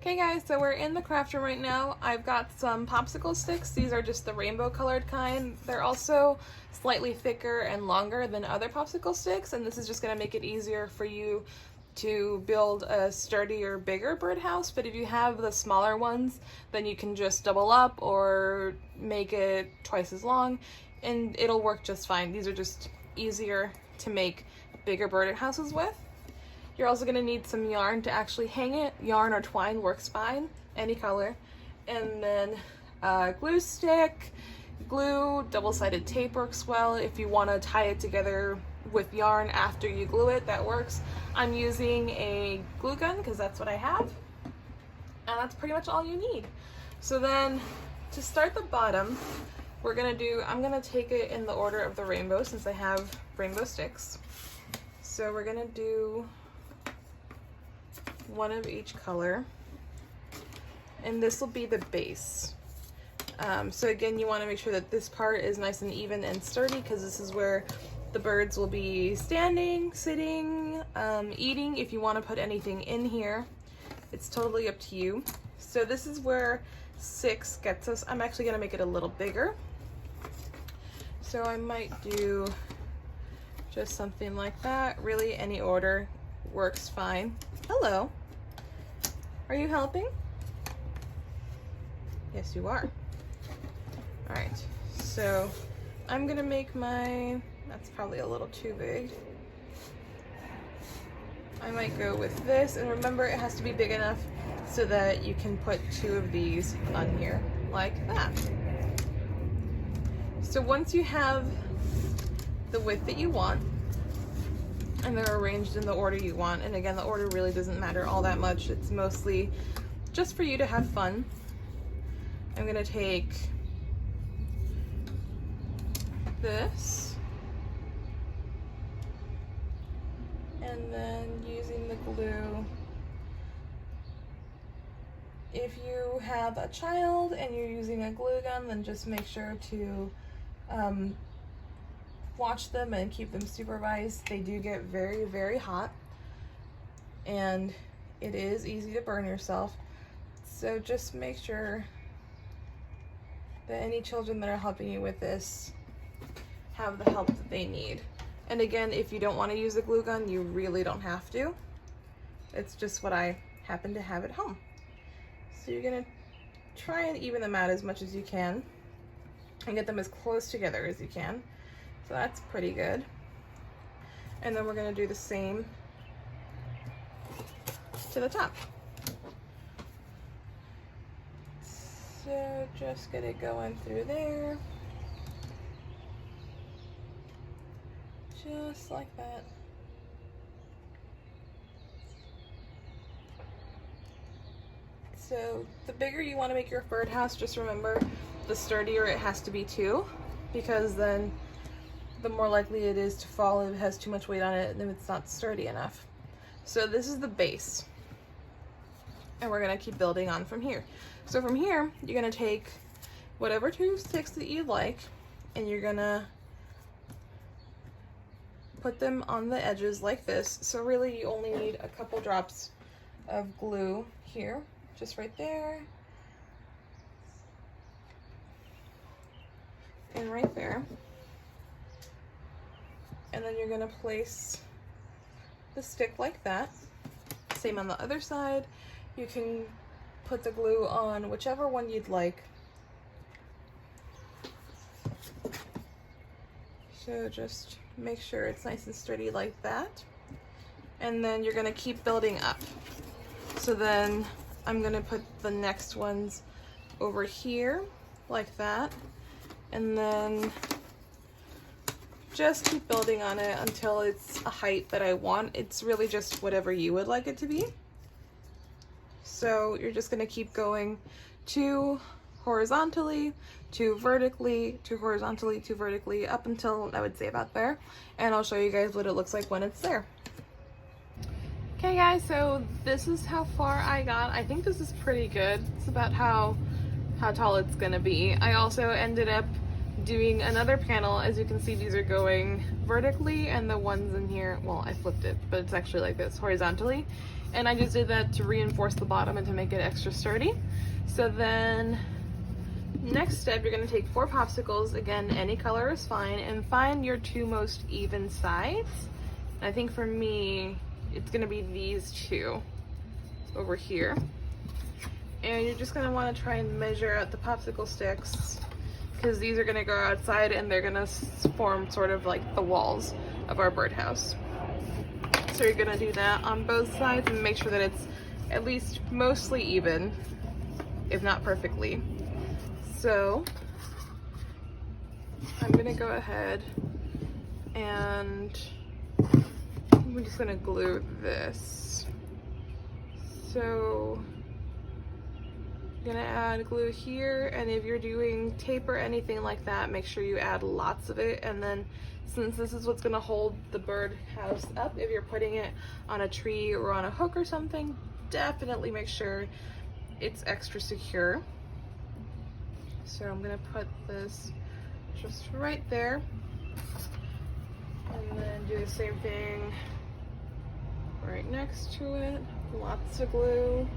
Okay guys, so we're in the craft room right now. I've got some popsicle sticks. These are just the rainbow colored kind. They're also slightly thicker and longer than other popsicle sticks, and this is just going to make it easier for you to build a sturdier, bigger birdhouse. But if you have the smaller ones, then you can just double up or make it twice as long and it'll work just fine. These are just easier to make bigger birdhouses with. You're also going to need some yarn to actually hang it. Yarn or twine works fine, any color. And then glue stick, glue, double-sided tape works well. If you want to tie it together with yarn after you glue it, that works. I'm using a glue gun because that's what I have. And that's pretty much all you need. So then to start the bottom, I'm going to take it in the order of the rainbow since I have rainbow sticks. So we're going to do one of each color, and this will be the base. So again, you want to make sure that this part is nice and even and sturdy because this is where the birds will be standing, sitting, eating. If you want to put anything in here, it's totally up to you. So this is where 6 gets us. I'm actually going to make it a little bigger. So I might do just something like that. Really, any order works fine. Hello. Are you helping? Yes, you are. All right, so I'm gonna make that's probably a little too big. I might go with this, and remember it has to be big enough so that you can put 2 of these on here, like that. So once you have the width that you want, and they're arranged in the order you want, and again, the order really doesn't matter all that much. It's mostly just for you to have fun. I'm gonna take this, and then using the glue, if you have a child and you're using a glue gun, then just make sure to watch them and keep them supervised. They do get very, very hot, and it is easy to burn yourself. So just make sure that any children that are helping you with this have the help that they need. And again, if you don't want to use a glue gun, you really don't have to. It's just what I happen to have at home. So you're gonna try and even them out as much as you can and get them as close together as you can. So that's pretty good. And then we're going to do the same to the top. So just get it going through there. Just like that. So the bigger you want to make your birdhouse, just remember the sturdier it has to be too, because then the more likely it is to fall if it has too much weight on it and if it's not sturdy enough. So this is the base, and we're going to keep building on from here. So from here, you're going to take whatever 2 sticks that you like, and you're going to put them on the edges like this. So really you only need a couple drops of glue here, just right there, and right there. And then you're going to place the stick like that. Same on the other side. You can put the glue on whichever one you'd like. So just make sure it's nice and sturdy like that. And then you're going to keep building up. So then I'm going to put the next ones over here like that. And then just keep building on it until it's a height that I want. It's really just whatever you would like it to be. So you're just going to keep going 2 horizontally, 2 vertically, 2 horizontally, 2 vertically, up until I would say about there. And I'll show you guys what it looks like when it's there. Okay guys, so this is how far I got. I think this is pretty good. It's about how tall it's going to be. I also ended up doing another panel. As you can see, these are going vertically, and the ones in here, well, I flipped it, but it's actually like this, horizontally. And I just did that to reinforce the bottom and to make it extra sturdy. So then next step, you're gonna take 4 popsicles, again, any color is fine, and find your 2 most even sides. I think for me, it's gonna be these 2 over here. And you're just gonna wanna try and measure out the popsicle sticks, because these are gonna go outside and they're gonna form sort of like the walls of our birdhouse. So you're gonna do that on both sides and make sure that it's at least mostly even, if not perfectly. So I'm gonna go ahead and I'm just gonna glue this. So I'm gonna add glue here, and if you're doing tape or anything like that, make sure you add lots of it. And then since this is what's gonna hold the birdhouse up, if you're putting it on a tree or on a hook or something, definitely make sure it's extra secure. So I'm gonna put this just right there, and then do the same thing right next to it. Lots of glue.